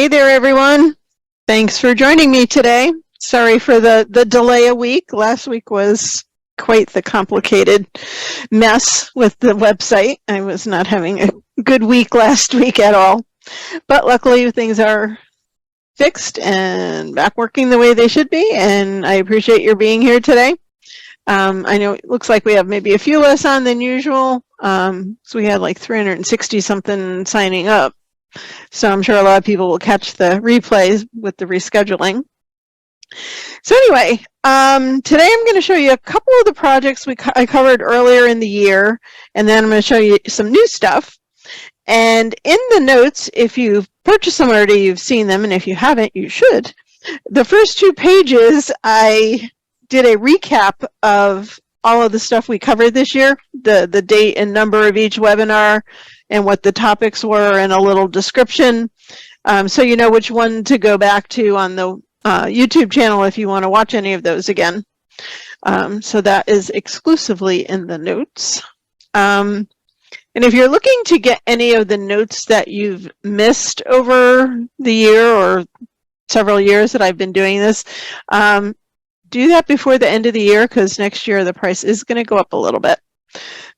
Hey there, everyone. Thanks for joining me today. Sorry for the delay a week. Last week was quite the complicated mess with the website. I was not having a good week last week at all. But luckily things are fixed and back working the way they should be, and I appreciate your being here today. I know it looks like we have maybe a few less on than usual. So we had like 360 something signing up. So I'm sure a lot of people will catch the replays with the rescheduling. So anyway, today I'm going to show you a couple of the projects I covered earlier in the year, and then I'm going to show you some new stuff. And in the notes, if you've purchased them already, you've seen them, and if you haven't, you should. The first 2 pages, I did a recap of all of the stuff we covered this year, the date and number of each webinar, and what the topics were, and a little description, so you know which one to go back to on the YouTube channel if you want to watch any of those again. So that is exclusively in the notes. And if you're looking to get any of the notes that you've missed over the year or several years that I've been doing this, do that before the end of the year, because next year the price is going to go up a little bit.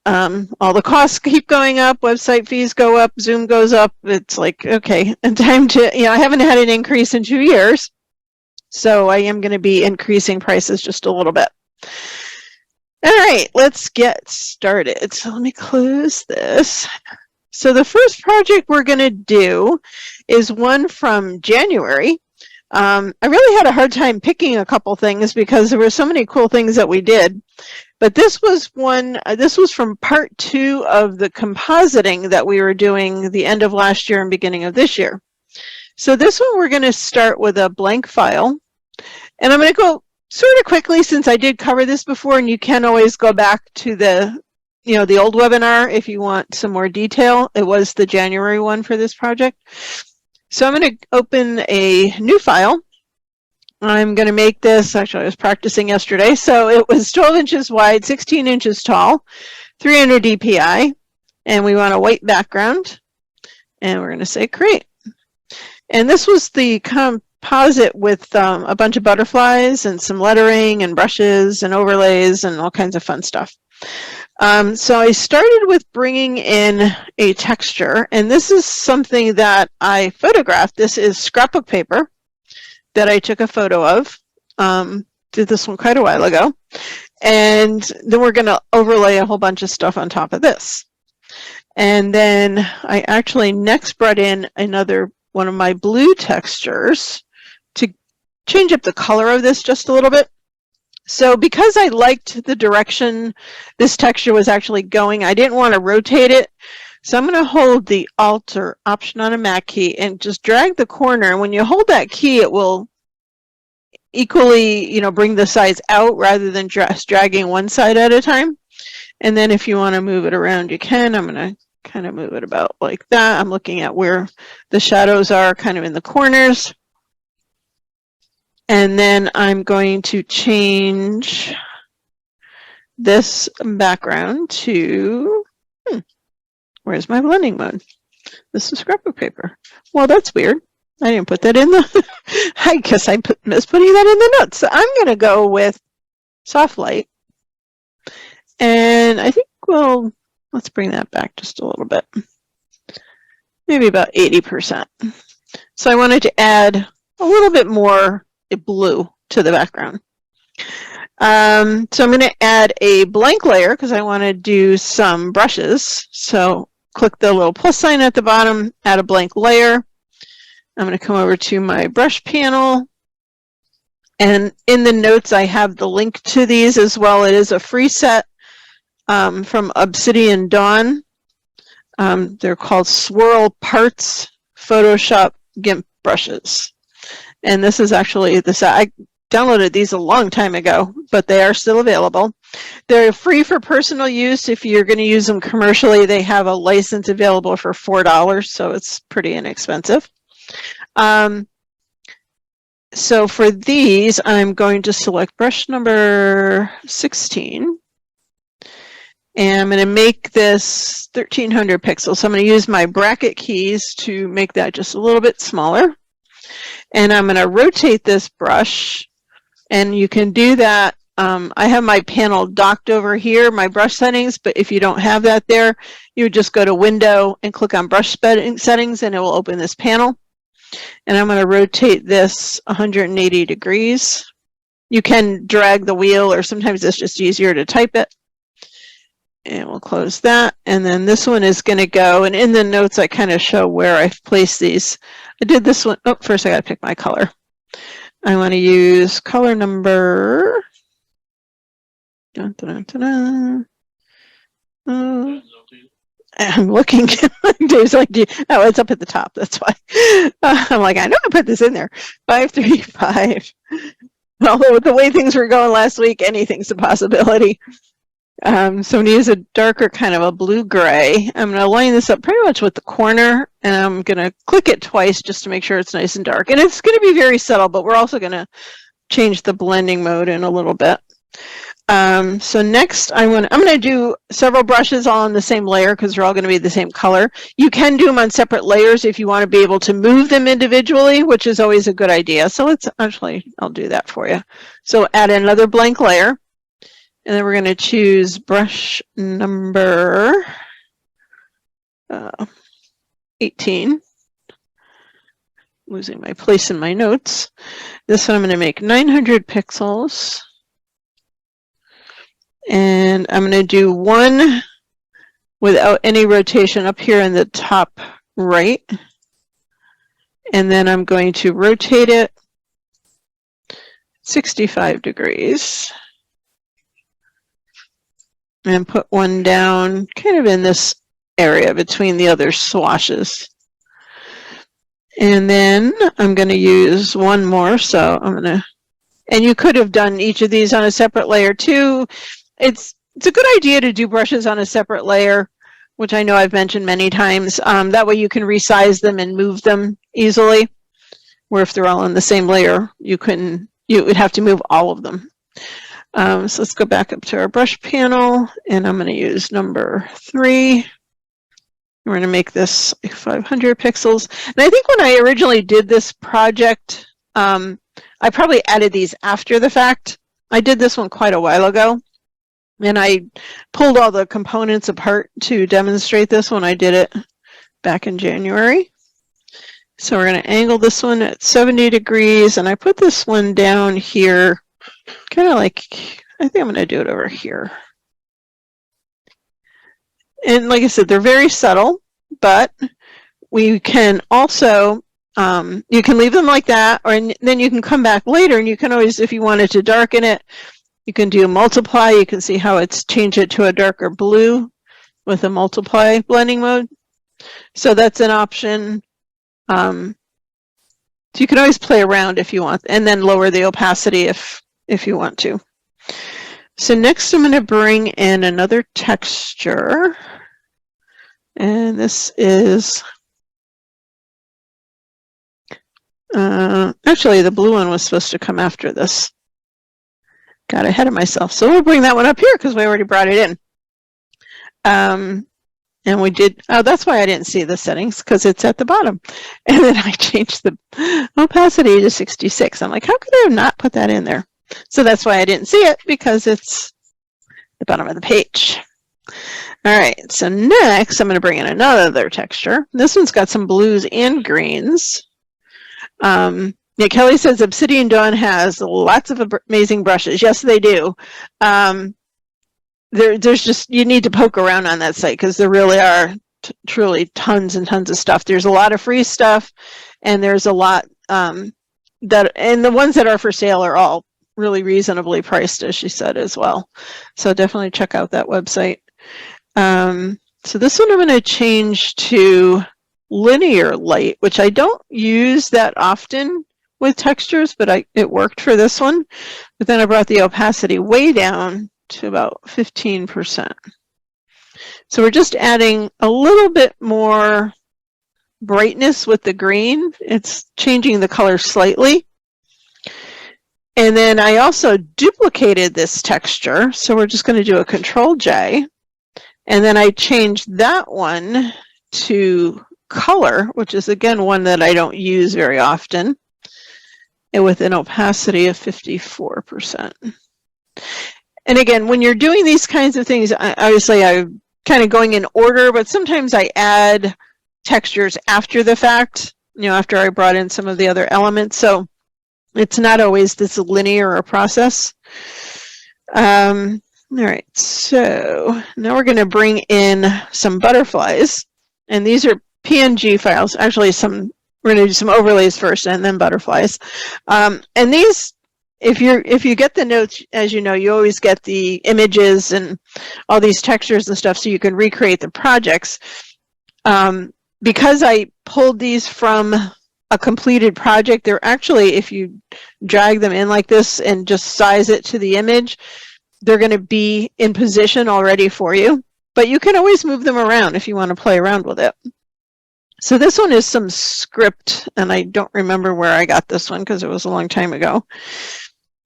All the costs keep going up, website fees go up, Zoom goes up. It's like, okay, time to, I haven't had an increase in 2 years, so I am going to be increasing prices just a little bit. All right, let's get started. So let me close this. So the first project we're going to do is one from January. I really had a hard time picking a couple things because there were so many cool things that we did. But this was from part 2 of the compositing that we were doing the end of last year and beginning of this year. So this one we're going to start with a blank file. And I'm going to go sort of quickly since I did cover this before, and you can always go back to the old webinar if you want some more detail. It was the January one for this project. So I'm going to open a new file. I'm going to make this, actually I was practicing yesterday, so it was 12 inches wide, 16 inches tall, 300 dpi, and we want a white background, and we're going to say create. And this was the composite with a bunch of butterflies and some lettering and brushes and overlays and all kinds of fun stuff. So I started with bringing in a texture, and this is something that I photographed. This is scrapbook paper that I took a photo of. Did this one quite a while ago. And then we're going to overlay a whole bunch of stuff on top of this. And then I actually next brought in another one of my blue textures to change up the color of this just a little bit. So because I liked the direction this texture was actually going, I didn't want to rotate it. So I'm going to hold the Alt or Option on a Mac key and just drag the corner. And when you hold that key, it will equally, bring the sides out rather than just dragging one side at a time. And then if you want to move it around, you can. I'm going to kind of move it about like that. I'm looking at where the shadows are kind of in the corners. And then I'm going to change this background to, where's my blending mode? This is scrapbook paper. Well, that's weird. I didn't put that in the, I guess I missed putting that in the notes. So I'm going to go with soft light. And I think, well, let's bring that back just a little bit. Maybe about 80%. So I wanted to add a little bit more blue to the background. So I'm going to add a blank layer because I want to do some brushes. So click the little plus sign at the bottom, add a blank layer. I'm going to come over to my brush panel. And in the notes, I have the link to these as well. It is a free set from Obsidian Dawn. They're called Swirl Parts Photoshop GIMP brushes. And this is actually the set. I downloaded these a long time ago, but they are still available. They're free for personal use. If you're going to use them commercially, they have a license available for $4, so it's pretty inexpensive. So for these, I'm going to select brush number 16. And I'm going to make this 1300 pixels. So I'm going to use my bracket keys to make that just a little bit smaller. And I'm going to rotate this brush, and you can do that. I have my panel docked over here, my brush settings, but if you don't have that there, you would just go to Window and click on Brush Settings, and it will open this panel. And I'm going to rotate this 180 degrees. You can drag the wheel, or sometimes it's just easier to type it. And we'll close that. And then this one is going to go, and in the notes I kind of show where I've placed these. I did this one. Oh, first I got to pick my color. I want to use color number. Dun, dun, dun, dun. I'm looking. Dave's like, oh, it's up at the top. That's why. I'm like, I know I put this in there. 535. Although with the way things were going last week, anything's a possibility. So I'm going to use a darker kind of a blue-gray. I'm going to line this up pretty much with the corner, and I'm going to click it twice just to make sure it's nice and dark. And it's going to be very subtle, but we're also going to change the blending mode in a little bit. So next I'm going to do several brushes all on the same layer because they're all going to be the same color. You can do them on separate layers if you want to be able to move them individually, which is always a good idea. So I'll do that for you. So add another blank layer, and then we're going to choose brush number 18. Losing my place in my notes. This one I'm going to make 900 pixels. And I'm going to do one without any rotation up here in the top right. And then I'm going to rotate it 65 degrees. And put one down kind of in this area between the other swashes. And then I'm going to use one more. So I'm going to, and you could have done each of these on a separate layer too. It's a good idea to do brushes on a separate layer, which I know I've mentioned many times. That way you can resize them and move them easily, where if they're all on the same layer, you would have to move all of them. So let's go back up to our brush panel, and I'm going to use number 3. We're going to make this 500 pixels. And I think when I originally did this project, I probably added these after the fact. I did this one quite a while ago. And I pulled all the components apart to demonstrate this when I did it back in January. So we're going to angle this one at 70 degrees, and I put this one down here, kind of like, I think I'm going to do it over here. And like I said, they're very subtle, but we can also, you can leave them like that, or then you can come back later, and you can always, if you wanted to darken it, you can do multiply. You can see how it's changed it to a darker blue with a multiply blending mode. So that's an option. So you can always play around if you want, and then lower the opacity if you want to. So next I'm going to bring in another texture. And this is, actually the blue one was supposed to come after this. Got ahead of myself. So we'll bring that one up here because we already brought it in. And we did, oh, that's why I didn't see the settings, because it's at the bottom. And then I changed the opacity to 66. I'm like, how could I have not put that in there? So that's why I didn't see it, because it's the bottom of the page. All right, so next I'm going to bring in another texture. This one's got some blues and greens. Yeah, Kelly says Obsidian Dawn has lots of amazing brushes. Yes, they do. There's just, you need to poke around on that site because there really are truly tons and tons of stuff. There's a lot of free stuff, and there's a lot and the ones that are for sale are all really reasonably priced, as she said as well. So definitely check out that website. So this one I'm going to change to linear light, which I don't use that often with textures, but it worked for this one. But then I brought the opacity way down to about 15%. So we're just adding a little bit more brightness with the green. It's changing the color slightly. And then I also duplicated this texture. So we're just going to do a Control-J. And then I changed that one to color, which is, again, one that I don't use very often. and with an opacity of 54%. And again, when you're doing these kinds of things, obviously I'm kind of going in order, but sometimes I add textures after the fact, after I brought in some of the other elements. So it's not always this linear a process. All right, so now we're going to bring in some butterflies, and these are PNG files. Actually, we're going to do some overlays first and then butterflies. And these, if you get the notes, as you know, you always get the images and all these textures and stuff so you can recreate the projects. Because I pulled these from a completed project, they're actually, if you drag them in like this and just size it to the image, they're going to be in position already for you. But you can always move them around if you want to play around with it. So this one is some script, and I don't remember where I got this one because it was a long time ago.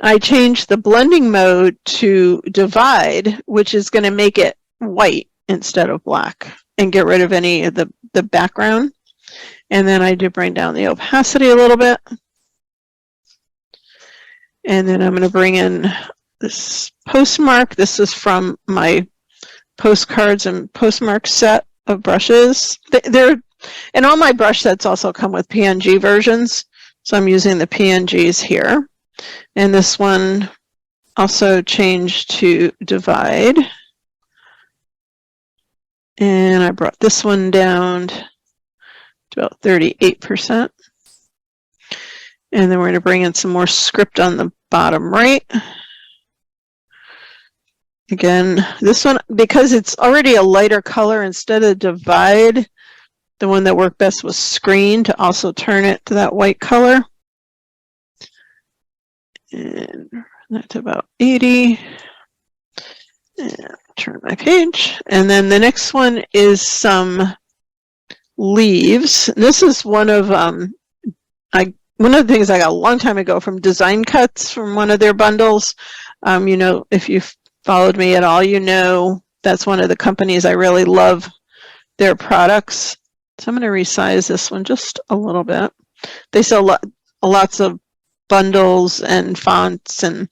I changed the blending mode to divide, which is going to make it white instead of black and get rid of any of the background. And then I did bring down the opacity a little bit. And then I'm going to bring in this postmark. This is from my postcards and postmark set of brushes. And all my brush sets also come with PNG versions. So I'm using the PNGs here. And this one also changed to divide. And I brought this one down to about 38%. And then we're going to bring in some more script on the bottom right. Again, this one, because it's already a lighter color, instead of divide, the one that worked best was screen, to also turn it to that white color. And that's about 80. And turn my page. And then the next one is some leaves. This is one of the things I got a long time ago from Design Cuts from one of their bundles. If you've followed me at all, that's one of the companies I really love their products. So I'm going to resize this one just a little bit. They sell lots of bundles and fonts, and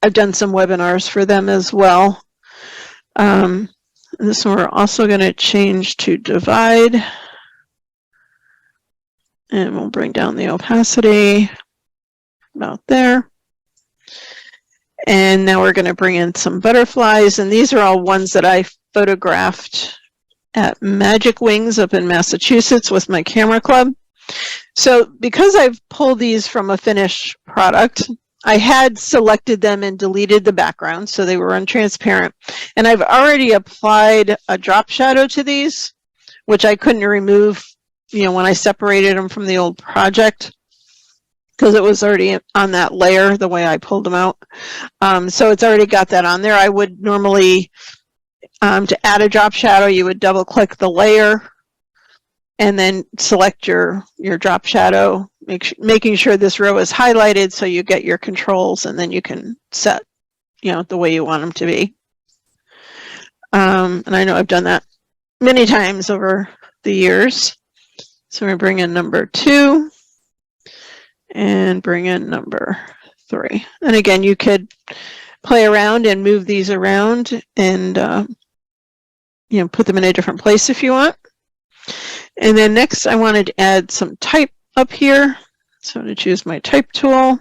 I've done some webinars for them as well. This one we're also going to change to divide, and we'll bring down the opacity about there. And now we're going to bring in some butterflies, and these are all ones that I photographed at Magic Wings up in Massachusetts with my camera club. So because I've pulled these from a finished product, I had selected them and deleted the background so they were untransparent. And I've already applied a drop shadow to these, which I couldn't remove, when I separated them from the old project, because it was already on that layer the way I pulled them out. So it's already got that on there. I would normally, to add a drop shadow, you would double click the layer and then select your drop shadow, making sure this row is highlighted so you get your controls, and then you can set, the way you want them to be. And I know I've done that many times over the years. So we bring in number 2 and bring in number 3. And again, you could play around and move these around and put them in a different place if you want. And then next I wanted to add some type up here. So I'm going to choose my type tool.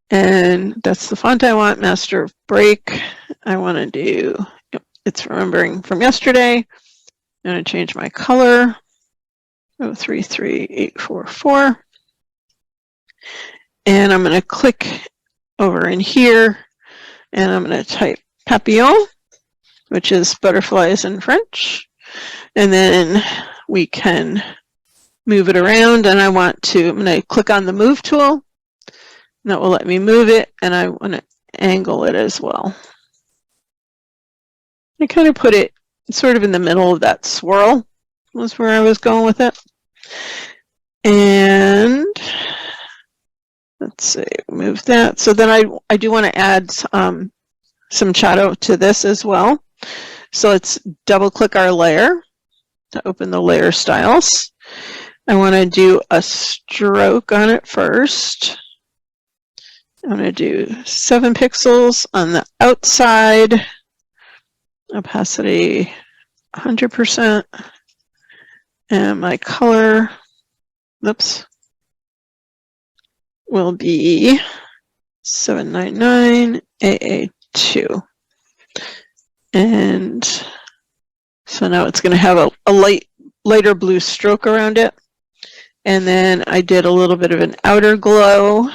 And that's the font I want, Master of Break. I want to do, it's remembering from yesterday. I'm going to change my color. 033844. And I'm going to click over in here, and I'm going to type papillon, which is butterflies in French. And then we can move it around, and I'm going to click on the move tool, and that will let me move it, and I want to angle it as well. I kind of put it sort of in the middle of that swirl, was where I was going with it. And let's see, move that. So then I do want to add some shadow to this as well. So let's double click our layer to open the layer styles. I want to do a stroke on it first. I'm going to do 7 pixels on the outside, opacity 100%, and my color, oops, will be 799 AA2. And so now it's going to have a lighter blue stroke around it. And then I did a little bit of an outer glow.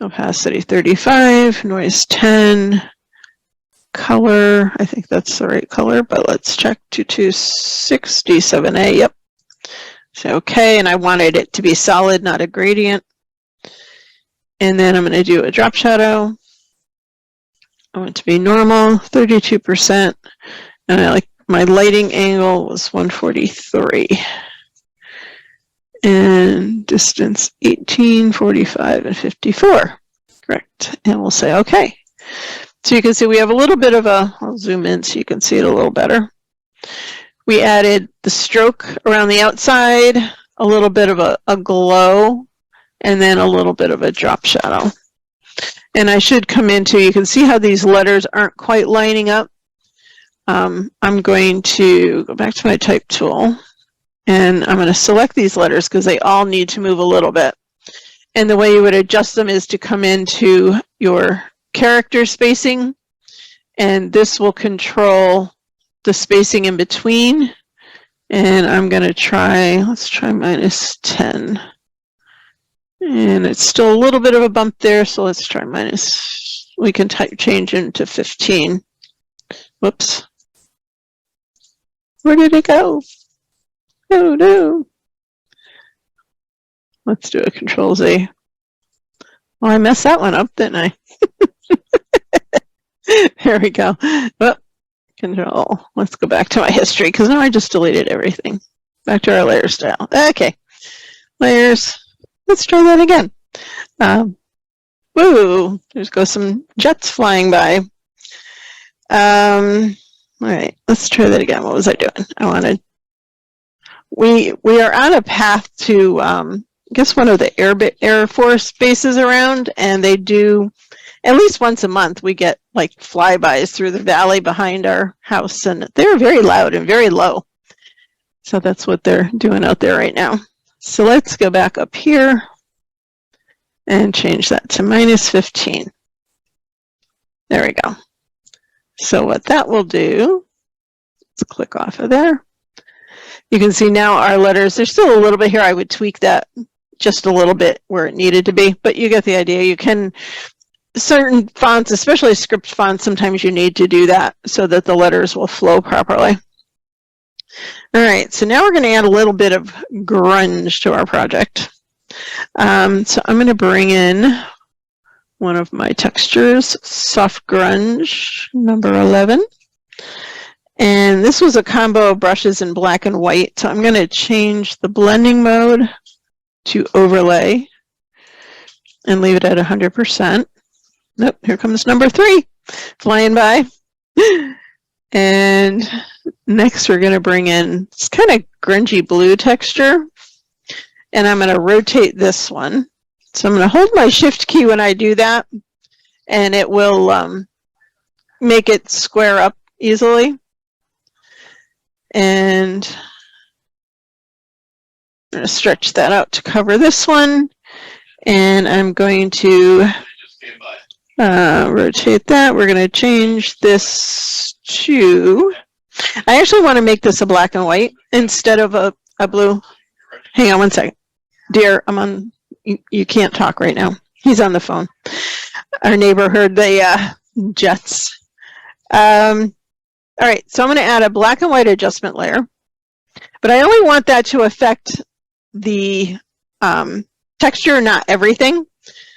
Opacity 35, noise 10, color, I think that's the right color, but let's check 2267A, yep. So okay, and I wanted it to be solid, not a gradient. And then I'm going to do a drop shadow. I want it to be normal, 32%, and I like my lighting angle was 143. And distance 18, 45, and 54. Correct. And we'll say okay. So you can see we have a little bit of I'll zoom in so you can see it a little better. We added the stroke around the outside, a little bit of a glow, and then a little bit of a drop shadow. And I should come into, you can see how these letters aren't quite lining up. I'm going to go back to my type tool. And I'm going to select these letters because they all need to move a little bit. And the way you would adjust them is to come into your character spacing. And this will control the spacing in between. And I'm going to try, let's try -10. And it's still a little bit of a bump there. So let's try we can change into 15. Whoops. Where did it go? Oh no. Let's do a Control Z. Well, I messed that one up, didn't I? There we go. Oh, Control. Let's go back to my history because now I just deleted everything. Back to our layer style. Okay. Layers. Let's try that again. Woo! There's go some jets flying by. All right. Let's try that again. What was I doing? I wanted. We are on a path to, I guess, one of the Air Force bases around, and they do, at least once a month, we get like flybys through the valley behind our house, and they're very loud and very low. So that's what they're doing out there right now. So let's go back up here and change that to -15. There we go. So what that will do, let's click off of there. You can see now our letters, there's still a little bit here. I would tweak that just a little bit where it needed to be, but you get the idea. You can, certain fonts, especially script fonts, sometimes you need to do that so that the letters will flow properly. All right, so now we're going to add a little bit of grunge to our project. So I'm going to bring in one of my textures, soft grunge, number 11. And this was a combo of brushes in black and white. So I'm going to change the blending mode to overlay and leave it at 100%. Nope, here comes number 3, flying by. And next we're going to bring in this kind of grungy blue texture. And I'm going to rotate this one. So I'm going to hold my shift key when I do that. And it will make it square up easily. And I'm going to stretch that out to cover this one. And I'm going to rotate that. We're going to change this to, I actually want to make this a black and white instead of a blue. Hang on one second. Dear, I'm on, you can't talk right now. He's on the phone. Our neighbor heard the jets. All right, so I'm going to add a black and white adjustment layer, but I only want that to affect the texture, not everything.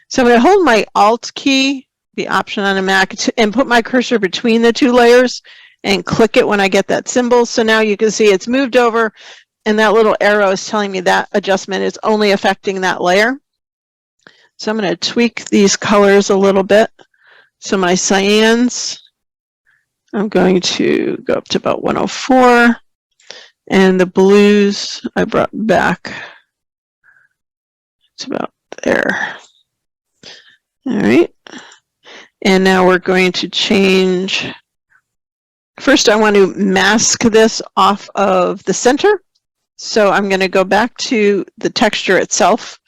So I'm going to hold my Alt key, the option on a Mac, and put my cursor between the 2 layers and click it when I get that symbol. So now you can see it's moved over, and that little arrow is telling me that adjustment is only affecting that layer. So I'm going to tweak these colors a little bit. So my cyans, I'm going to go up to about 104, And the blues I brought back. It's about there. All right. And now we're going to change. First, I want to mask this off of the center. So I'm going to go back to the texture itself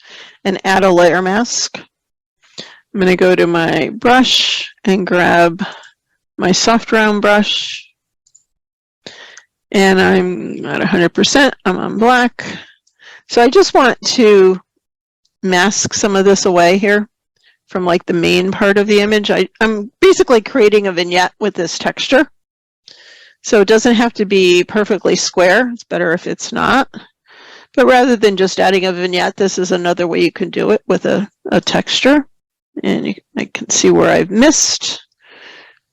and add a layer mask. I'm going to go to my brush and grab my soft round brush. And I'm at 100%. I'm on black. So I just want to mask some of this away here from like the main part of the image. I'm basically creating a vignette with this texture. So it doesn't have to be perfectly square. It's better if it's not. But rather than just adding a vignette, this is another way you can do it with a texture. And I can see where I've missed.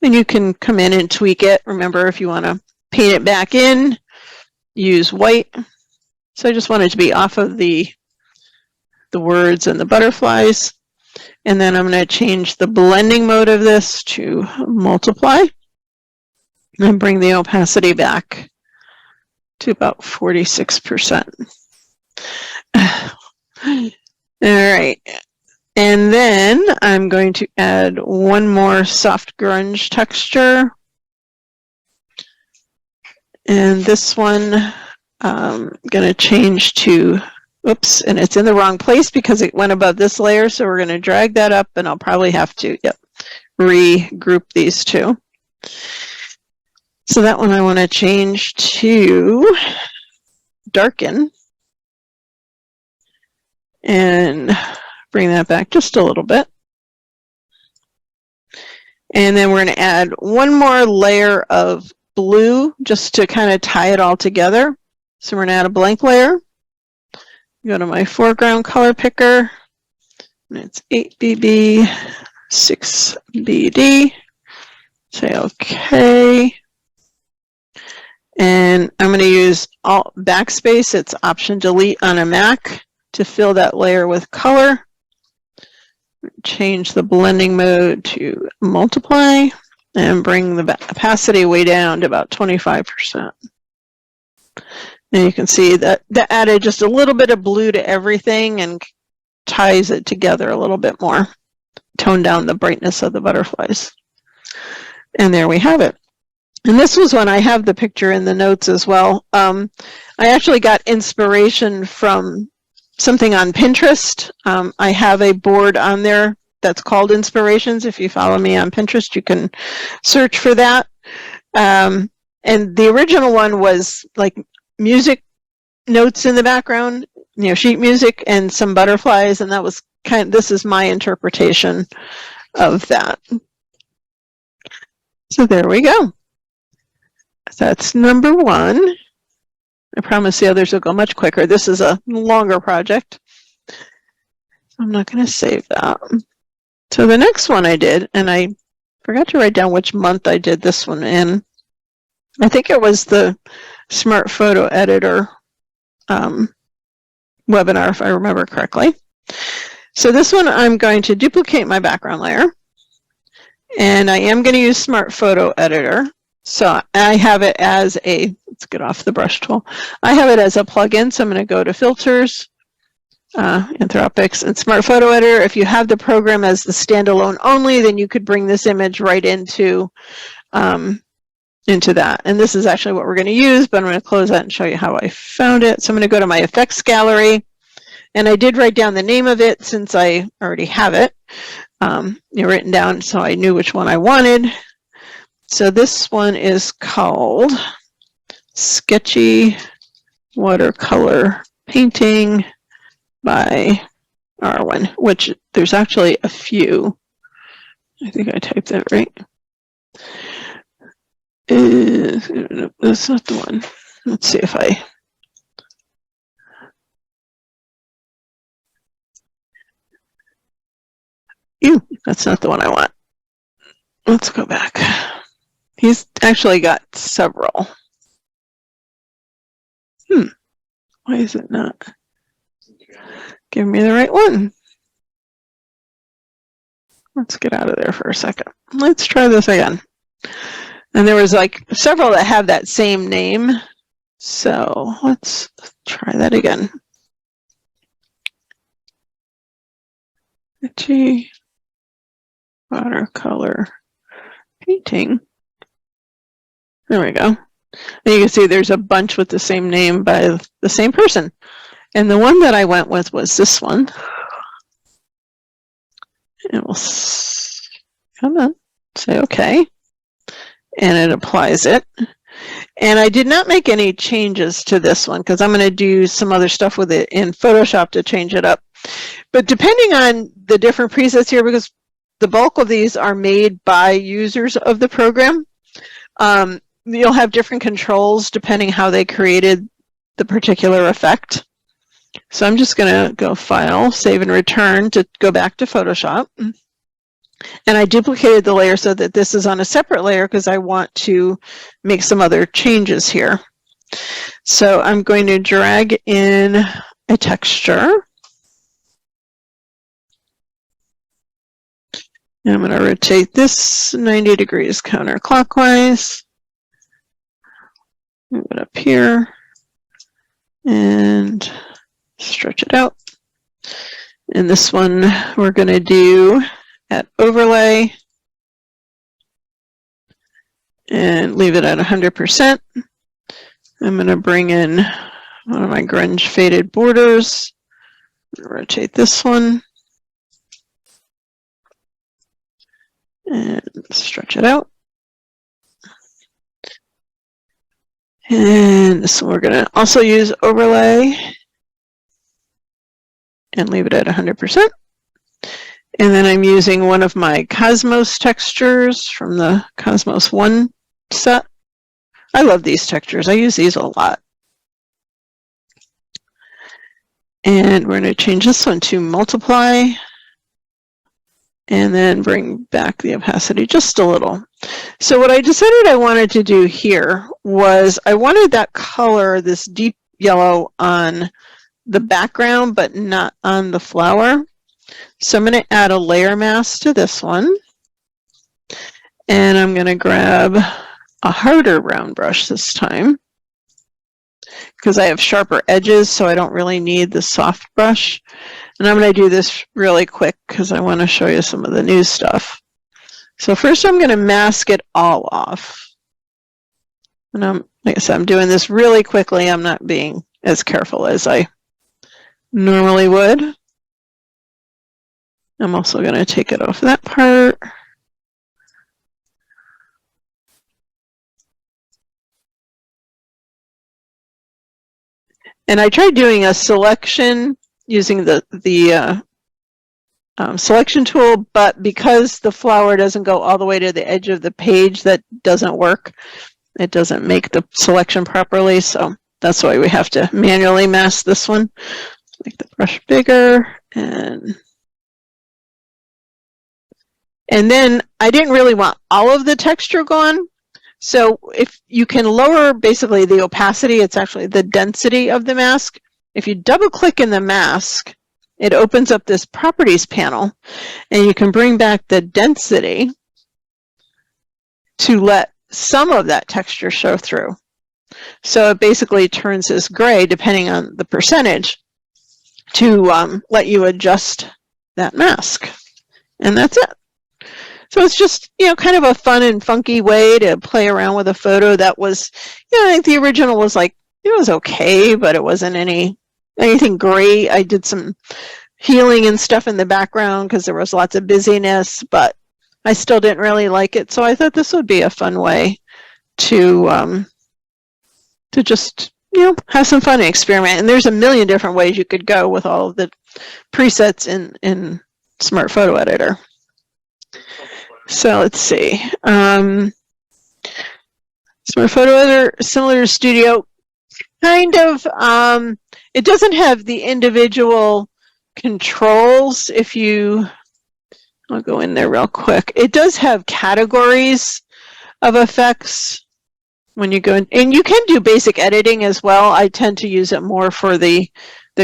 And you can come in and tweak it. Remember, if you want to paint it back in, use white. So I just want it to be off of the words and the butterflies. And then I'm going to change the blending mode of this to multiply. And bring the opacity back to about 46%. All right. And then I'm going to add one more soft grunge texture. And this one I'm going to change to, oops, and it's in the wrong place because it went above this layer. So we're going to drag that up, and I'll probably have to regroup these two. So that one I want to change to darken and bring that back just a little bit. And then we're going to add one more layer of blue just to kind of tie it all together. So we're going to add a blank layer. Go to my foreground color picker. And it's 8BB, 6BD. Say OK. And I'm going to use Alt backspace. It's Option Delete on a Mac to fill that layer with color. Change the blending mode to multiply and bring the opacity way down to about 25%. And you can see that added just a little bit of blue to everything and ties it together a little bit more. Tone down the brightness of the butterflies. And there we have it. And this was when I have the picture in the notes as well. I actually got inspiration from something on Pinterest. I have a board on there that's called Inspirations. If you follow me on Pinterest, you can search for that. And the original one was like music notes in the background, sheet music and some butterflies. And that was this is my interpretation of that. So there we go. That's number one. I promise the others will go much quicker. This is a longer project. I'm not going to save that. So the next one I did, and I forgot to write down which month I did this one in. I think it was the Smart Photo Editor webinar, if I remember correctly. So this one, I'm going to duplicate my background layer. And I am going to use Smart Photo Editor. So I have it as a, let's get off the brush tool. I have it as a plugin. So I'm going to go to Filters, Anthropics, and Smart Photo Editor. If you have the program as the standalone only, then you could bring this image right into that. And this is actually what we're going to use, but I'm going to close that and show you how I found it. So I'm going to go to my effects gallery. And I did write down the name of it since I already have it written down, so I knew which one I wanted. So this one is called Sketchy Watercolor Painting by Arwen, which there's actually a few. I think I typed that right. No, that's not the one. Let's see if I... Ew, that's not the one I want. Let's go back. He's actually got several. Why is it not giving me the right one? Let's get out of there for a second. Let's try this again. And there was like several that have that same name. So let's try that again. Watercolor painting. There we go. And you can see there's a bunch with the same name by the same person. And the one that I went with was this one. And we'll come on, say okay. And it applies it. And I did not make any changes to this one because I'm going to do some other stuff with it in Photoshop to change it up. But depending on the different presets here, because the bulk of these are made by users of the program, you'll have different controls depending how they created the particular effect. So I'm just going to go File, Save and Return to go back to Photoshop. And I duplicated the layer so that this is on a separate layer because I want to make some other changes here. So I'm going to drag in a texture. And I'm going to rotate this 90 degrees counterclockwise. Move it up here and stretch it out. And this one we're going to do at overlay and leave it at 100%. I'm going to bring in one of my grunge faded borders, rotate this one, and stretch it out. And this one we're going to also use overlay and leave it at 100%. And then I'm using one of my Cosmos textures from the Cosmos 1 set. I love these textures. I use these a lot. And we're going to change this one to multiply and then bring back the opacity just a little. So what I decided I wanted to do here was I wanted that color, this deep yellow, on the background, but not on the flower. So I'm going to add a layer mask to this one. And I'm going to grab a harder round brush this time because I have sharper edges, so I don't really need the soft brush. And I'm going to do this really quick because I want to show you some of the new stuff. So first I'm going to mask it all off. And like I said, I'm doing this really quickly. I'm not being as careful as I normally would. I'm also going to take it off that part. And I tried doing a selection using the selection tool, but because the flower doesn't go all the way to the edge of the page, that doesn't work. It doesn't make the selection properly, so that's why we have to manually mask this one. Make the brush bigger, and then I didn't really want all of the texture gone. So if you can lower basically the opacity, it's actually the density of the mask. If you double click in the mask, it opens up this properties panel and you can bring back the density to let some of that texture show through. So it basically turns this gray, depending on the percentage, to let you adjust that mask. And that's it. So it's just, kind of a fun and funky way to play around with a photo that was, I think the original was like, it was okay, but it wasn't anything great. I did some healing and stuff in the background because there was lots of busyness, but I still didn't really like it. So I thought this would be a fun way to just, have some fun and experiment. And there's a million different ways you could go with all of the presets in Smart Photo Editor. So let's see. Smart Photo Editor, similar to Studio, kind of. It doesn't have the individual controls. I'll go in there real quick. It does have categories of effects when you go in, and you can do basic editing as well. I tend to use it more for the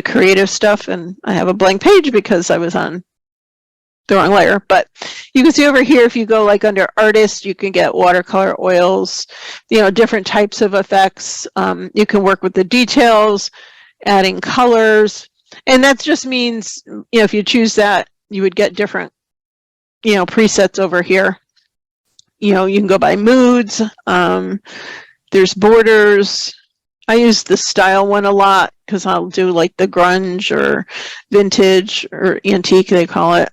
creative stuff, and I have a blank page because I was on the wrong layer, but you can see over here, if you go like under artist, you can get watercolor, oils, different types of effects. You can work with the details, adding colors, and that just means, if you choose that, you would get different, presets over here. You can go by moods. There's borders. I use the style one a lot because I'll do like the grunge or vintage or antique, they call it.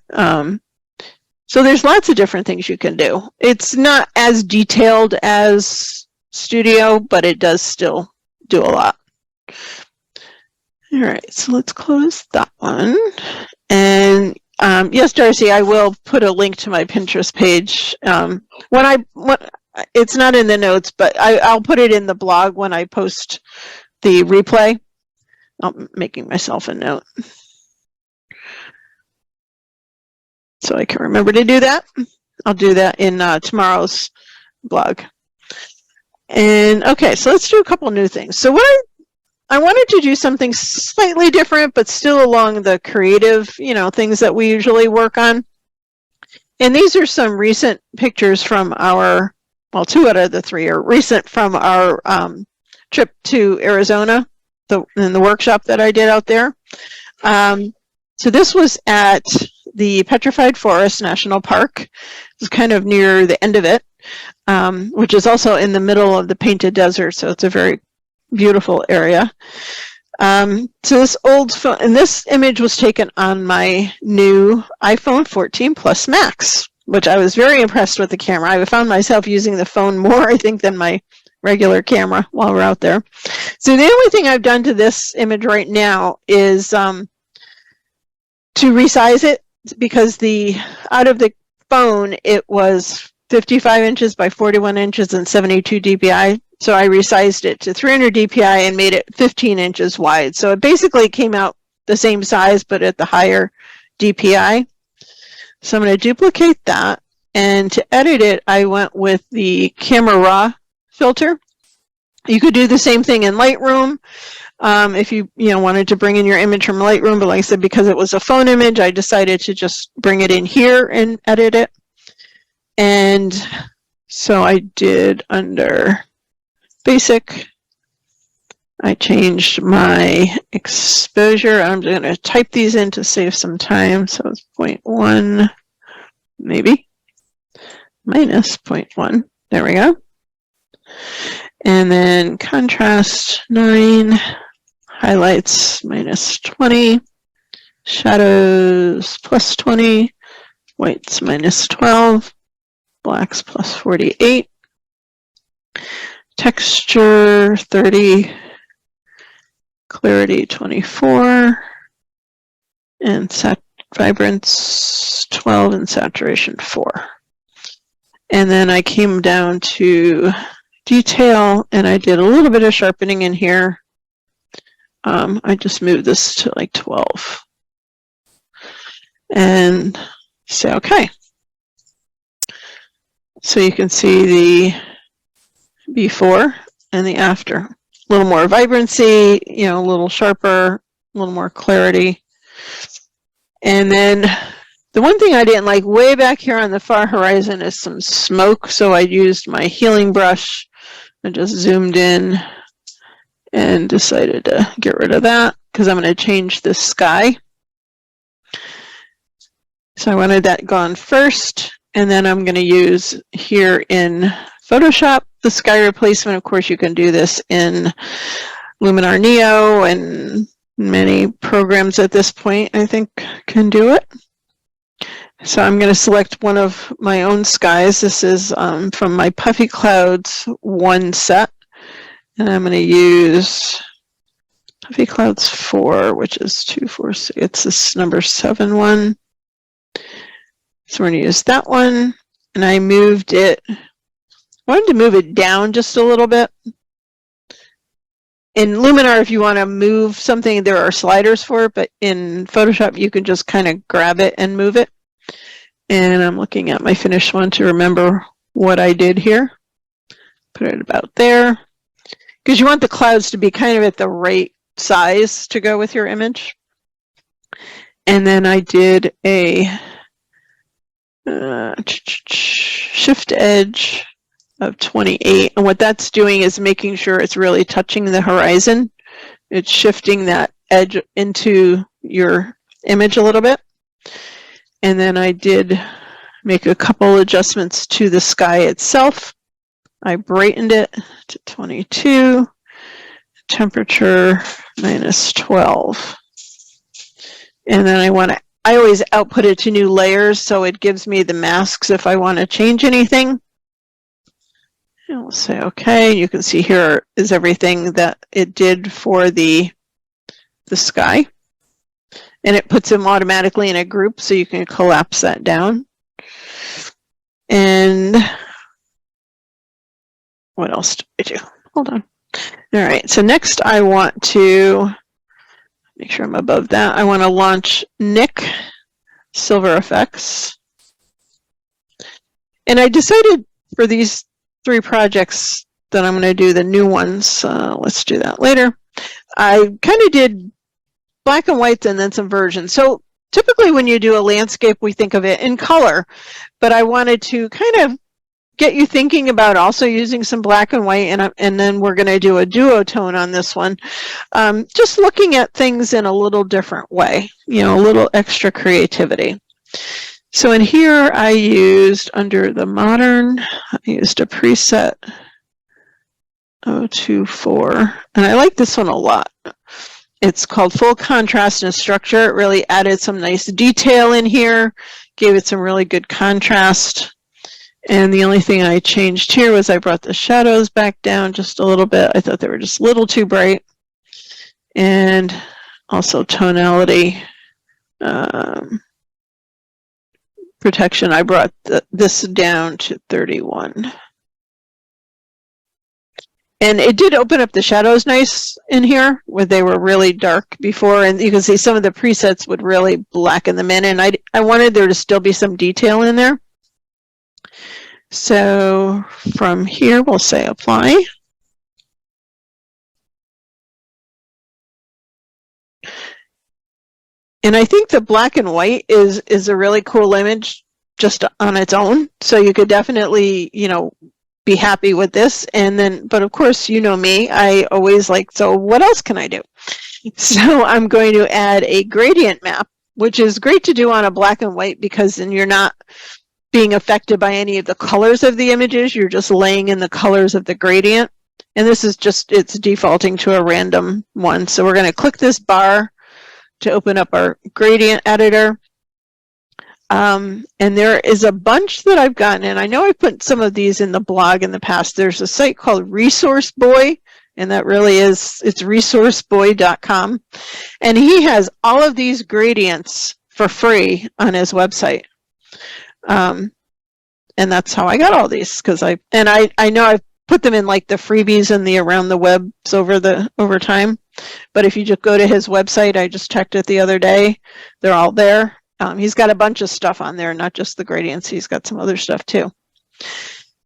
So there's lots of different things you can do. It's not as detailed as Studio, but it does still do a lot. All right, so let's close that one. And yes, Darcy, I will put a link to my Pinterest page. It's not in the notes, but I'll put it in the blog when I post the replay. I'm making myself a note so I can remember to do that. I'll do that in tomorrow's blog. And okay, so let's do a couple new things. So what I wanted to do something slightly different, but still along the creative, things that we usually work on. And these are some recent pictures from our, well, 2 out of the 3 are recent from our trip to Arizona, in the workshop that I did out there. So this was at the Petrified Forest National Park. It's kind of near the end of it, which is also in the middle of the Painted Desert, so it's a very beautiful area. So this old phone, and this image was taken on my new iPhone 14 Plus Max, which I was very impressed with the camera. I found myself using the phone more, I think, than my regular camera while we're out there. So the only thing I've done to this image right now is to resize it, because out of the phone, it was 55 inches by 41 inches and 72 dpi. So I resized it to 300 dpi and made it 15 inches wide. So it basically came out the same size, but at the higher dpi. So I'm going to duplicate that. And to edit it, I went with the Camera Raw filter. You could do the same thing in Lightroom if you wanted to bring in your image from Lightroom. But like I said, because it was a phone image, I decided to just bring it in here and edit it. And so I did under basic, I changed my exposure. I'm going to type these in to save some time. So it's 0.1, maybe, minus 0.1. There we go. And then contrast 9, highlights minus 20, shadows plus 20, whites minus 12, blacks plus 48, texture 30, clarity 24, and vibrance 12, and saturation 4. And then I came down to detail, and I did a little bit of sharpening in here. I just moved this to like 12. And say okay. So you can see the before and the after. A little more vibrancy, a little sharper, a little more clarity. And then the one thing I didn't like way back here on the far horizon is some smoke. So I used my healing brush and just zoomed in and decided to get rid of that because I'm going to change the sky. So I wanted that gone first, and then I'm going to use here in Photoshop the sky replacement. Of course, you can do this in Luminar Neo, and many programs at this point, I think, can do it. So I'm going to select one of my own skies. This is from my Puffy Clouds 1 set. And I'm going to use Puffy Clouds 4, which is 2, 4, 6. It's this number 7 one. So we're going to use that one. And I moved it. I wanted to move it down just a little bit. In Luminar, if you want to move something, there are sliders for it. But in Photoshop, you can just kind of grab it and move it. And I'm looking at my finished one to remember what I did here. Put it about there. Because you want the clouds to be kind of at the right size to go with your image. And then I did a shift edge of 28. And what that's doing is making sure it's really touching the horizon. It's shifting that edge into your image a little bit. And then I did make a couple adjustments to the sky itself. I brightened it to 22, temperature -12. And then I always output it to new layers, so it gives me the masks if I want to change anything. And we'll say okay. You can see here is everything that it did for the sky. And it puts them automatically in a group, so you can collapse that down. And what else do I do? Hold on. All right, so next I want to make sure I'm above that. I want to launch Nick Silver Effects. And I decided for these 3 projects that I'm going to do the new ones. Let's do that later. I kind of did black and white and then some versions. So typically when you do a landscape, we think of it in color, but I wanted to kind of get you thinking about also using some black and white, and then we're going to do a duotone on this one. Just looking at things in a little different way, you know, a little extra creativity. So in here I used, under the modern, I used a preset 024, and I like this one a lot. It's called Full Contrast and Structure. It really added some nice detail in here, gave it some really good contrast. And the only thing I changed here was I brought the shadows back down just a little bit. I thought they were just a little too bright. And also tonality protection, I brought this down to 31. And it did open up the shadows nice in here, where they were really dark before, and you can see some of the presets would really blacken them in, and I wanted there to still be some detail in there. So from here, we'll say apply. And I think the black and white is a really cool image just on its own. So you could definitely, you know, be happy with this. And then, but of course, you know me, I always like, so what else can I do? So I'm going to add a gradient map, which is great to do on a black and white, because then you're not being affected by any of the colors of the images. You're just laying in the colors of the gradient. And this is just, it's defaulting to a random one. So we're going to click this bar to open up our gradient editor. And there is a bunch that I've gotten, and I know I put some of these in the blog in the past. There's a site called Resource Boy, and that really is, it's resourceboy.com. And he has all of these gradients for free on his website. And that's how I got all these, because I know I've put them in like the freebies and the around the webs over time. But if you just go to his website, I just checked it the other day, they're all there. He's got a bunch of stuff on there, not just the gradients. He's got some other stuff too.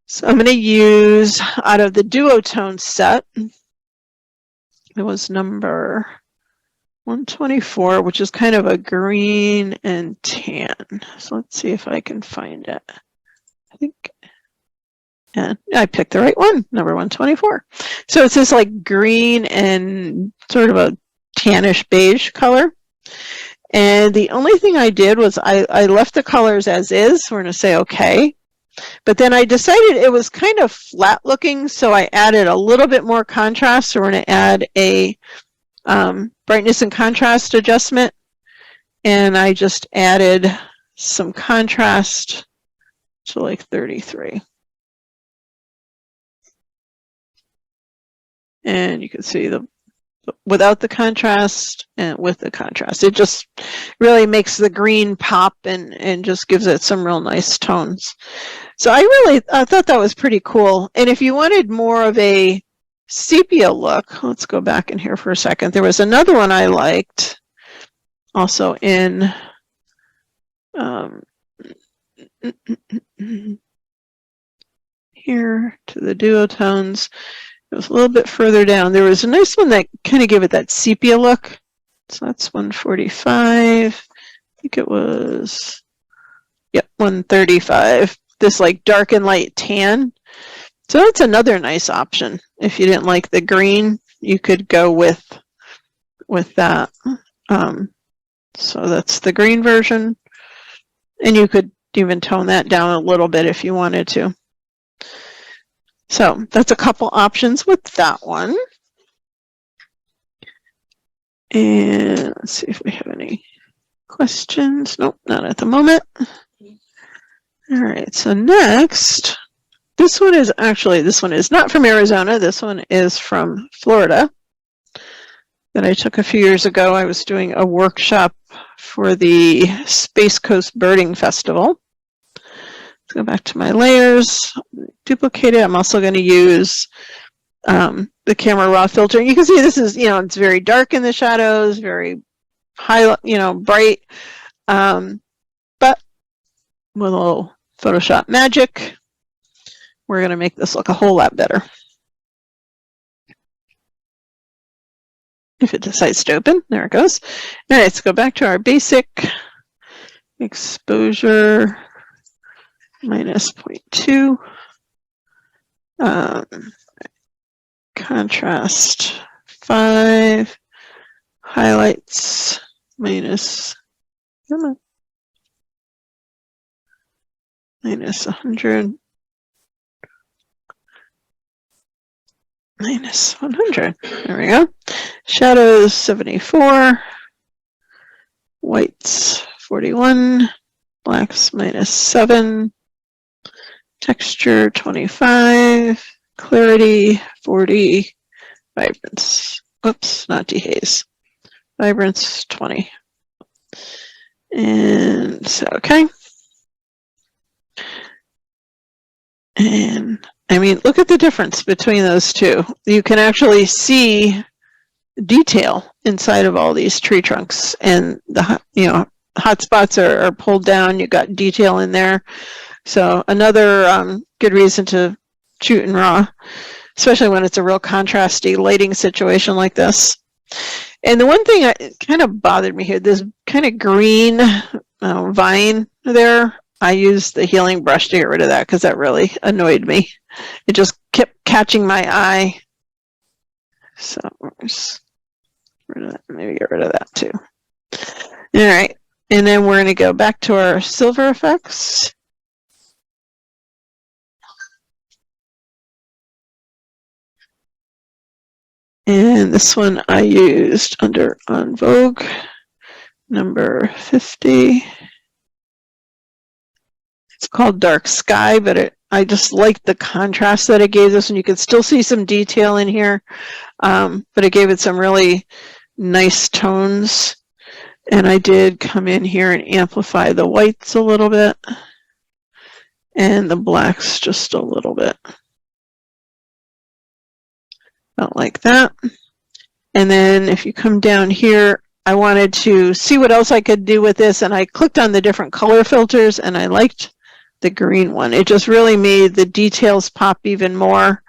So I'm going to use, out of the duotone set, it was number 124, which is kind of a green and tan. So let's see if I can find it. I think, and I picked the right one, number 124. So it's this like green and sort of a tannish beige color. And the only thing I did was I left the colors as is. We're going to say okay. But then I decided it was kind of flat looking, so I added a little bit more contrast. So we're going to add a brightness and contrast adjustment. And I just added some contrast to like 33. And you can see the without the contrast and with the contrast. It just really makes the green pop and just gives it some real nice tones. So I thought that was pretty cool. And if you wanted more of a sepia look, let's go back in here for a second. There was another one I liked also in here to the duotones. It was a little bit further down. There was a nice one that kind of gave it that sepia look. So that's 145. I think it was, Yep, 135. This like dark and light tan. So that's another nice option. If you didn't like the green, you could go with that. So that's the green version. And you could even tone that down a little bit if you wanted to. So that's a couple options with that one. And let's see if we have any questions. Nope, not at the moment. All right, so next, this one is not from Arizona. This one is from Florida that I took a few years ago. I was doing a workshop for the Space Coast Birding Festival. Let's go back to my layers, duplicate it. I'm also going to use the camera raw filter. You can see this is, it's very dark in the shadows, very high, bright, but with a little Photoshop magic, we're going to make this look a whole lot better. If it decides to open, there it goes. All right, let's go back to our basic exposure minus 0.2. Contrast 5, highlights minus 100, minus 100. There we go. Shadows 74, whites 41, blacks minus 7, texture 25. Clarity 40, vibrance, oops, not dehaze, vibrance 20. And so, okay. And I mean, look at the difference between those two. You can actually see detail inside of all these tree trunks, and the hot spots are pulled down. You got detail in there. So another good reason to shoot in RAW, especially when it's a real contrasty lighting situation like this. And the one thing that kind of bothered me here, this kind of green vine there, I used the healing brush to get rid of that because that really annoyed me. It just kept catching my eye. So just maybe get rid of that too. All right, and then we're going to go back to our silver effects. And this one I used under On Vogue, number 50. It's called Dark Sky, but I just liked the contrast that it gave this, and you could still see some detail in here, but it gave it some really nice tones. And I did come in here and amplify the whites a little bit, and the blacks just a little bit. About like that. And then if you come down here, I wanted to see what else I could do with this, and I clicked on the different color filters, and I liked the green one. It just really made the details pop even more.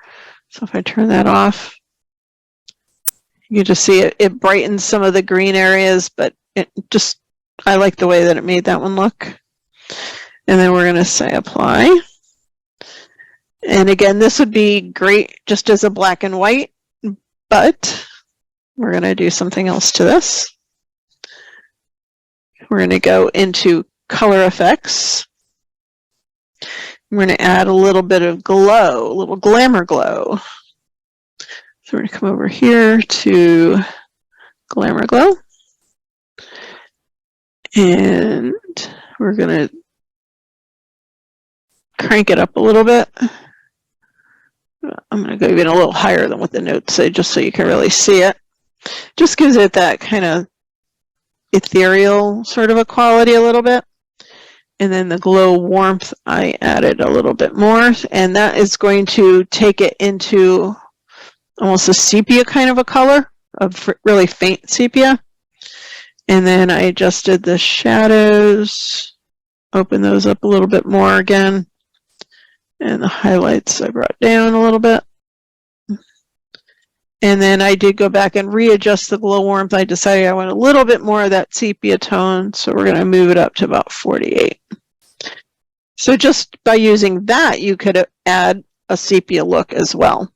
So if I turn that off, you just see it brightens some of the green areas, but I like the way that it made that one look. And then we're going to say apply. And again, this would be great just as a black and white, but we're going to do something else to this. We're going to go into color effects. We're going to add a little bit of glow, a little glamour glow. So we're going to come over here to glamour glow. And we're going to crank it up a little bit. I'm going to go even a little higher than what the notes say, just so you can really see it. Just gives it that kind of ethereal sort of a quality a little bit. And then the glow warmth, I added a little bit more, and that is going to take it into almost a sepia kind of a color, a really faint sepia. And then I adjusted the shadows, open those up a little bit more again. And the highlights I brought down a little bit. And then I did go back and readjust the glow warmth. I decided I want a little bit more of that sepia tone, so we're going to move it up to about 48. So just by using that, you could add a sepia look as well.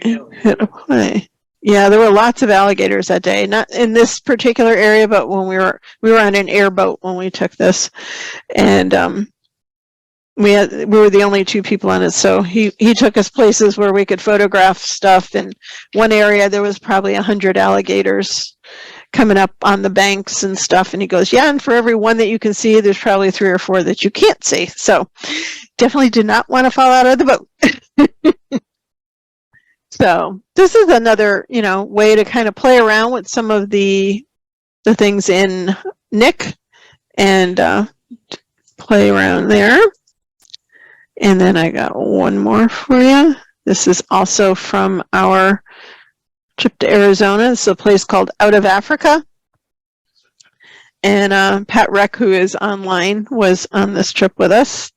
Hit play. Yeah, there were lots of alligators that day. Not in this particular area, but when we were on an airboat when we took this, and we were the only two people on it. So he took us places where we could photograph stuff. In one area, there was probably 100 alligators coming up on the banks and stuff. And he goes, yeah, and for every one that you can see, there's probably 3 or 4 that you can't see. So definitely do not want to fall out of the boat. So this is another, way to kind of play around with some of the things in Nick and play around there. And then I got one more for you. This is also from our trip to Arizona. It's a place called Out of Africa. And Pat Reck, who is online, was on this trip with us.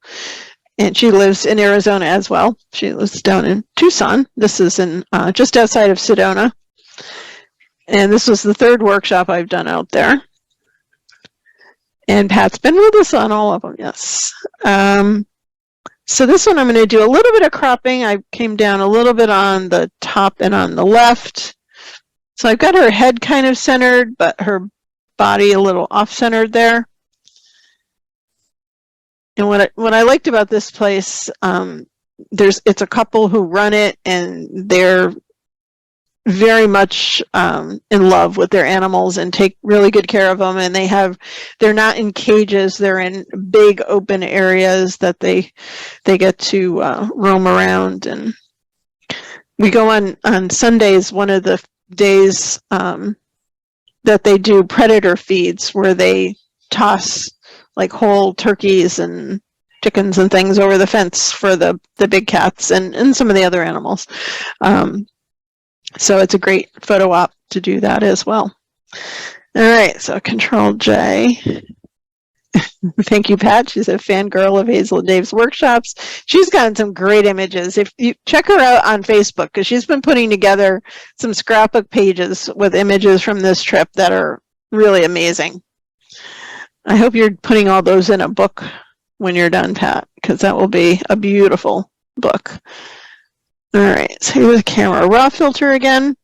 And she lives in Arizona as well. She lives down in Tucson. This is in just outside of Sedona. And this was the 3rd workshop I've done out there. And Pat's been with us on all of them, yes. So this one I'm going to do a little bit of cropping. I came down a little bit on the top and on the left. So I've got her head kind of centered, but her body a little off-centered there. And what I liked about this place, it's a couple who run it, and they're very much in love with their animals and take really good care of them. And they're not in cages; they're in big open areas that they get to roam around. And we go on Sundays, one of the days that they do predator feeds, where they toss like whole turkeys and chickens and things over the fence for the big cats and some of the other animals. So it's a great photo op to do that as well. All right, so Control J. Thank you, Pat. She's a fangirl of Hazel and Dave's workshops. She's gotten some great images. If you check her out on Facebook, because she's been putting together some scrapbook pages with images from this trip that are really amazing. I hope you're putting all those in a book when you're done, Pat, because that will be a beautiful book. All right, so here's the camera raw filter again.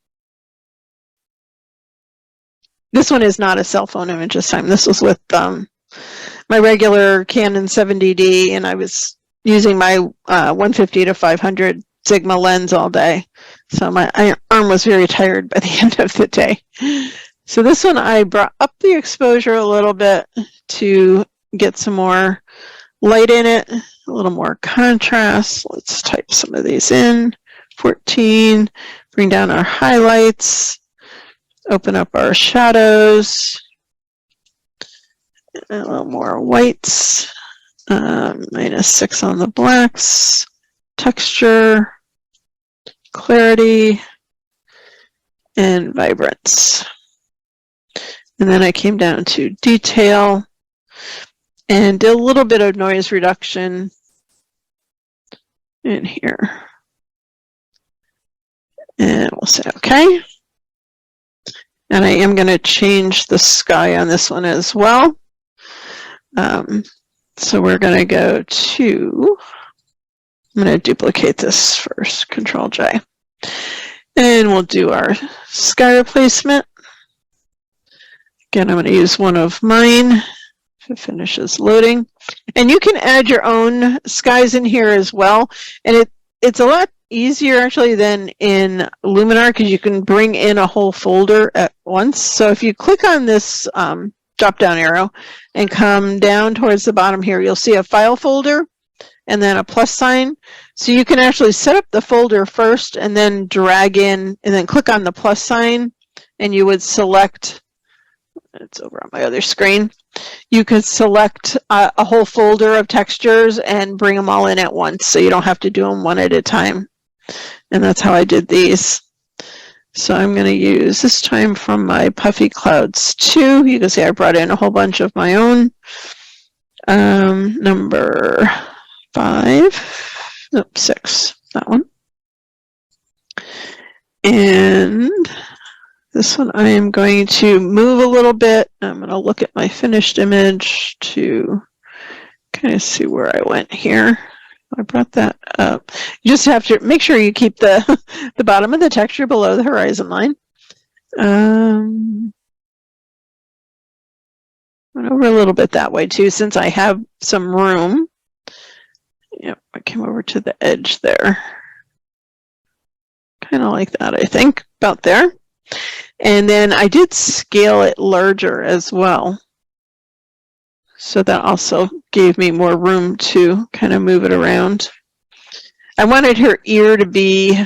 This one is not a cell phone image this time. This was with my regular Canon 70D, and I was using my 150 to 500 Sigma lens all day. So my arm was very tired by the end of the day. So this one, I brought up the exposure a little bit to get some more light in it, a little more contrast. Let's type some of these in. 14, bring down our highlights, open up our shadows, a little more whites, -6 on the blacks, texture, clarity, and vibrance. And then I came down to detail and did a little bit of noise reduction in here. And we'll say okay. And I am going to change the sky on this one as well. So we're going to go to, I'm going to duplicate this first, Control J. And we'll do our sky replacement. Again, I'm going to use one of mine if it finishes loading. And you can add your own skies in here as well. And it's a lot easier actually than in Luminar, because you can bring in a whole folder at once. So if you click on this drop down arrow and come down towards the bottom here, you'll see a file folder and then a plus sign. So you can actually set up the folder first and then drag in and then click on the plus sign, and you would select, it's over on my other screen, you could select a whole folder of textures and bring them all in at once, so you don't have to do them one at a time. And that's how I did these. So I'm going to use this time from my Puffy Clouds 2. You can see I brought in a whole bunch of my own. Number 5, nope, 6, that one. And this one I am going to move a little bit. I'm going to look at my finished image to kind of see where I went here. I brought that up. You just have to make sure you keep the the bottom of the texture below the horizon line. Went over a little bit that way too, since I have some room. Yep, I came over to the edge there. Kind of like that, I think, about there. And then I did scale it larger as well. So that also gave me more room to kind of move it around. I wanted her ear to be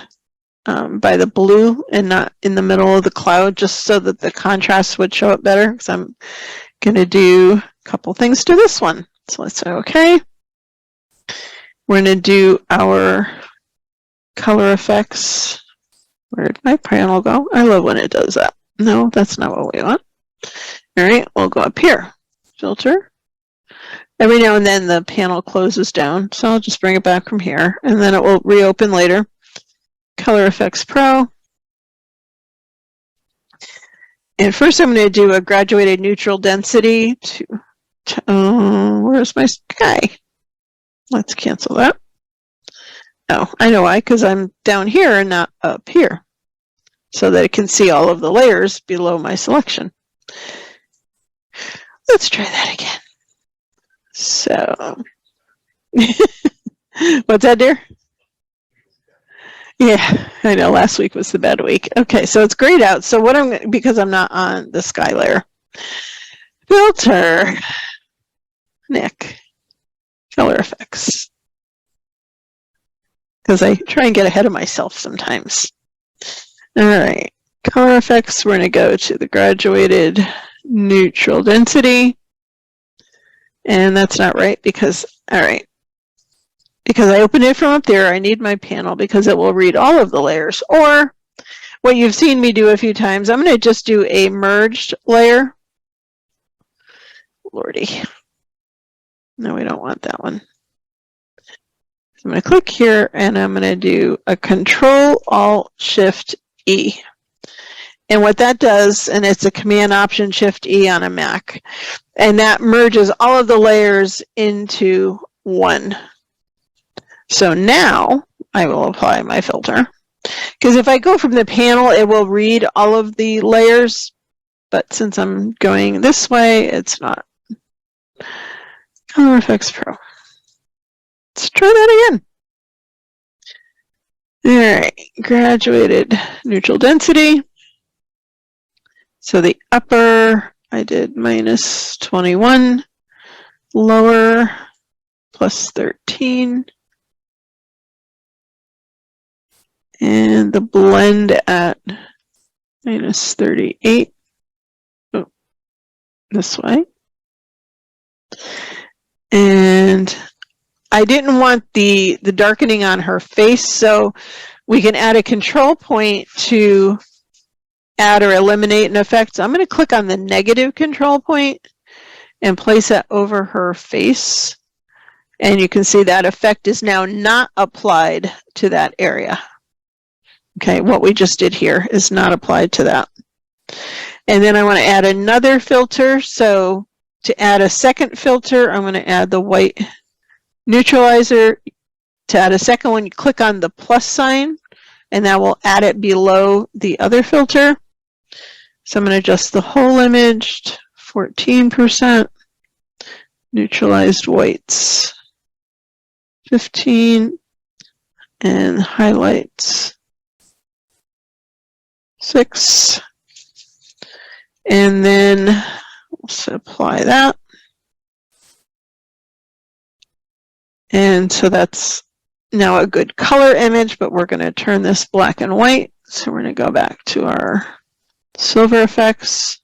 by the blue and not in the middle of the cloud, just so that the contrast would show up better, because I'm going to do a couple things to this one. So let's say okay. We're going to do our color effects. Where did my panel go? I love when it does that. No, that's not what we want. All right, we'll go up here. Filter. Every now and then the panel closes down, so I'll just bring it back from here, and then it will reopen later. Color Effects Pro. And first I'm going to do a graduated neutral density to where's my sky? Let's cancel that. Oh, I know why, because I'm down here and not up here, so that it can see all of the layers below my selection. Let's try that again. So, what's that, dear? Yeah, I know last week was the bad week. Okay, so it's grayed out. So what because I'm not on the sky layer. Filter, Nick, color effects. Because I try and get ahead of myself sometimes. All right, color effects, we're going to go to the graduated neutral density. And that's not right because, all right, because I opened it from up there, I need my panel because it will read all of the layers. Or what you've seen me do a few times, I'm going to just do a merged layer. Lordy. No, we don't want that one. So I'm going to click here and I'm going to do a Control-Alt-Shift-E. And what that does, and it's a Command-Option-Shift-E on a Mac, and that merges all of the layers into one. So now I will apply my filter. Because if I go from the panel, it will read all of the layers. But since I'm going this way, it's not. Color Effects Pro. Let's try that again. All right, graduated neutral density. So the upper, I did minus 21, lower, plus 13, and the blend at minus 38. Oh, this way. And I didn't want the darkening on her face, so we can add a control point to add or eliminate an effect. So I'm going to click on the negative control point and place that over her face. And you can see that effect is now not applied to that area. Okay, what we just did here is not applied to that. And then I want to add another filter. So to add a second filter, I'm going to add the white neutralizer. To add a second one, you click on the plus sign, and that will add it below the other filter. So I'm going to adjust the whole image to 14%, neutralized whites 15, and highlights 6. And then let's apply that. And so that's now a good color image, but we're going to turn this black and white. So we're going to go back to our silver effects.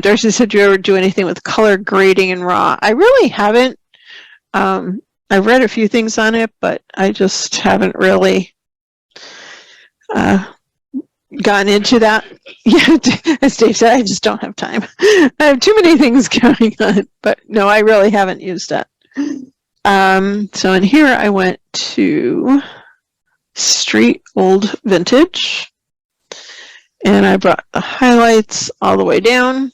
Darcy said, do you ever do anything with color grading in RAW? I really haven't. I've read a few things on it, but I just haven't really gotten into that. Yeah, as Dave said, I just don't have time. I have too many things going on, but no, I really haven't used that. So in here, I went to Street Old Vintage. And I brought the highlights all the way down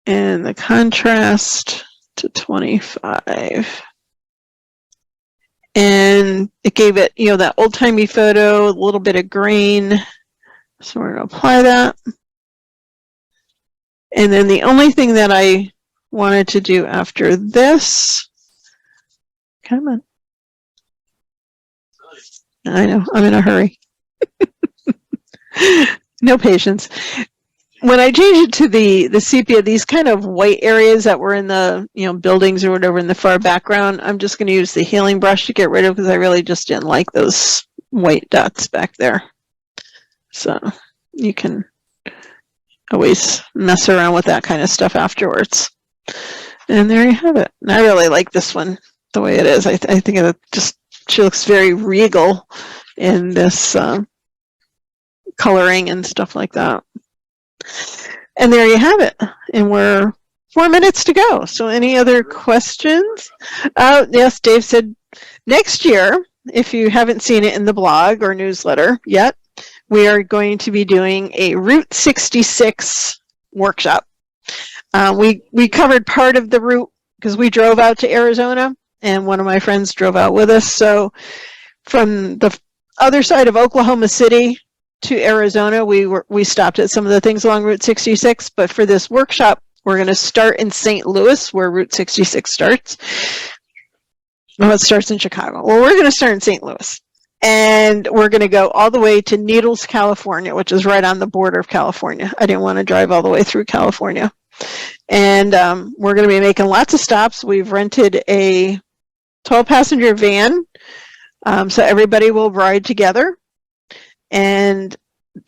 and the contrast to 25. And it gave it, you know, that old-timey photo, a little bit of green. So we're going to apply that. And then the only thing that I wanted to do after this, come on. I know, I'm in a hurry. No patience. When I changed it to the sepia, these kind of white areas that were in the, you know, buildings or whatever in the far background, I'm just going to use the healing brush to get rid of because I really just didn't like those white dots back there. So you can always mess around with that kind of stuff afterwards. And there you have it. And I really like this one the way it is. I think it just, she looks very regal in this coloring and stuff like that. And there you have it. And we're 4 minutes to go. So any other questions? Yes, Dave said next year, if you haven't seen it in the blog or newsletter yet, we are going to be doing a Route 66 workshop. We covered part of the route because we drove out to Arizona and one of my friends drove out with us. So from the other side of Oklahoma City to Arizona, we stopped at some of the things along Route 66, but for this workshop, we're going to start in St. Louis, where Route 66 starts. Well, it starts in Chicago. Well, we're going to start in St. Louis, and we're going to go all the way to Needles, California, which is right on the border of California. I didn't want to drive all the way through California. And we're going to be making lots of stops. We've rented a 12-passenger van, so everybody will ride together. And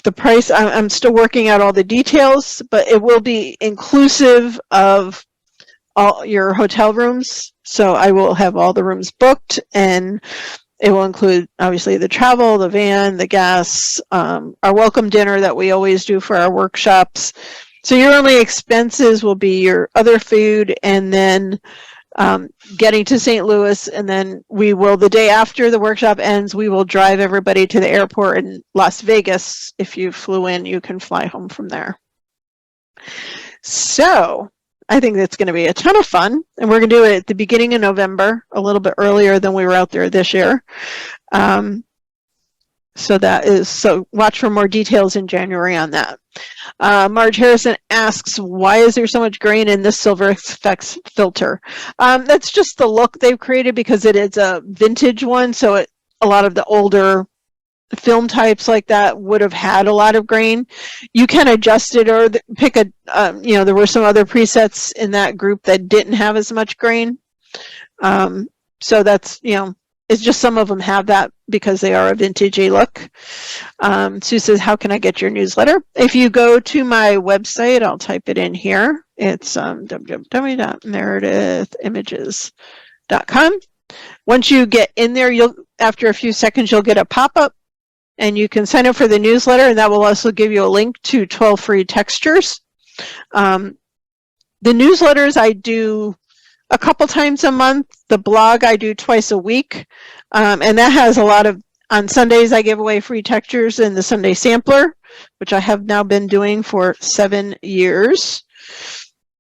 the price, I'm still working out all the details, but it will be inclusive of all your hotel rooms. So I will have all the rooms booked, and it will include, obviously, the travel, the van, the gas, our welcome dinner that we always do for our workshops. So your only expenses will be your other food, and then getting to St. Louis, and then we will, the day after the workshop ends, we will drive everybody to the airport in Las Vegas. If you flew in, you can fly home from there. So I think that's going to be a ton of fun, and we're going to do it at the beginning of November, a little bit earlier than we were out there this year. So watch for more details in January on that. Marge Harrison asks, why is there so much grain in this Silver Effects filter? That's just the look they've created because it is a vintage one. So a lot of the older film types like that would have had a lot of grain. You can adjust it or pick a, there were some other presets in that group that didn't have as much grain. So that's, it's just some of them have that because they are a vintagey look. Sue says, how can I get your newsletter? If you go to my website, I'll type it in here. It's www.meredithimages.com. Once you get in there, after a few seconds, you'll get a pop-up, and you can sign up for the newsletter, and that will also give you a link to 12 free textures. The newsletters I do a couple times a month. The blog I do twice a week, and that has a lot of, on Sundays I give away free textures in the Sunday Sampler, which I have now been doing for 7 years.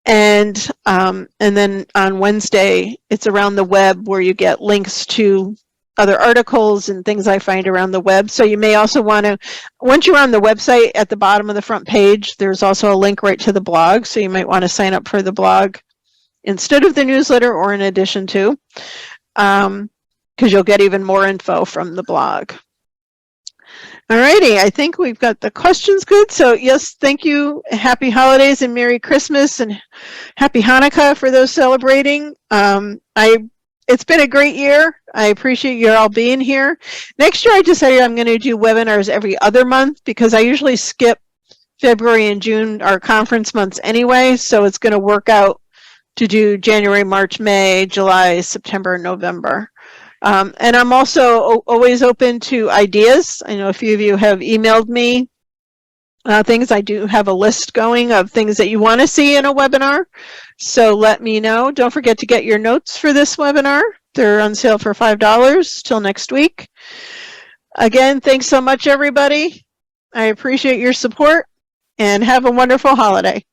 And then on Wednesday, it's Around the Web, where you get links to other articles and things I find around the web. So you may also want to, once you're on the website, at the bottom of the front page, there's also a link right to the blog. So you might want to sign up for the blog instead of the newsletter or in addition to, because you'll get even more info from the blog. Alrighty, I think we've got the questions good. So yes, thank you. Happy holidays and Merry Christmas and Happy Hanukkah for those celebrating. It's been a great year. I appreciate you all being here. Next year, I decided I'm going to do webinars every other month because I usually skip February and June, our conference months anyway. So it's going to work out to do January, March, May, July, September, and November. And I'm also always open to ideas. I know a few of you have emailed me things. I do have a list going of things that you want to see in a webinar. So let me know. Don't forget to get your notes for this webinar. They're on sale for $5 till next week. Again, thanks so much, everybody. I appreciate your support and have a wonderful holiday.